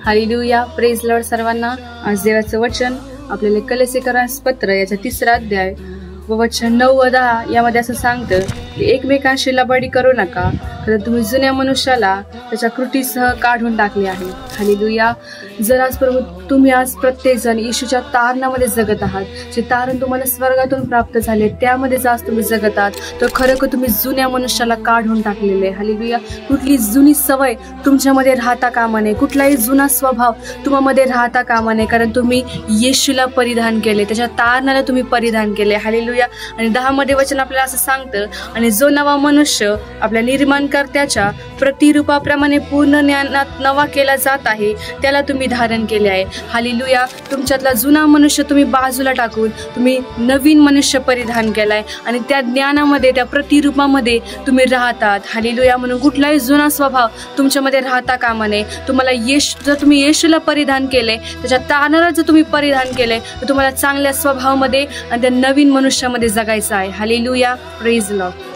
Hallelujah, praise Lord सर्वांना। आज देवाचं वचन आपल्याला कलेसेकरांस पत्र याचा 3रा अध्याय व वचन 9 व 10 यामध्ये असं सांगतं की एकमेकांशी लबाडी करू नका, कारण तुम्ही जुन्या मनुष्याला त्याच्या कृतीसह काढून टाकले आहे। हालेलुया। जर आज प्रभू तुम्ही आज प्रत्येक जण येशूच्या तारणामध्ये जगत आहात, जे तारण तुम्हाला स्वर्गातून प्राप्त झाले त्यामध्ये आज तुम्ही जगत आहात, तर खरं तुम्ही जुन्या मनुष्याला काढून टाकलेले। हालेलुया। कुठली जुनी सवय तुमच्यामध्ये राहता कामा नये, कुठलाही जुना स्वभाव तुम्हामध्ये राहता कामा नये, कारण तुम्ही येशूला परिधान केले, त्याच्या तारणाला तुम्ही परिधान केले। हालेलुया। आणि 10 मध्ये वचन आपल्याला असं सांगतं, आणि जो नवा मनुष्य आपल्या निर्माणकर्त्याच्या प्रतिरूपाप्रमाणे पूर्ण ज्ञानात नवा केला जात आहे त्याला तुम्ही धारण केले आहे। हालेलुया। तुमच्यातला जुना मनुष्य तुम्ही बाजूला टाकून तुम्ही नवीन मनुष्य परिधान केलाय आणि त्या ज्ञानामध्ये त्या प्रतिरूपामध्ये तुम्ही राहतात। हालेलुया। म्हणून कुठलाही जुना स्वभाव तुमच्यामध्ये राहता कामा नये। तुम्हाला जर तुम्ही येशूला परिधान केले, त्याच्या तारणाला जर तुम्ही परिधान केले, तर तुम्हाला चांगल्या स्वभावामध्ये आणि त्या नवीन मनुष्यामध्ये जगायचं आहे। हालेलुया। Praise Lord.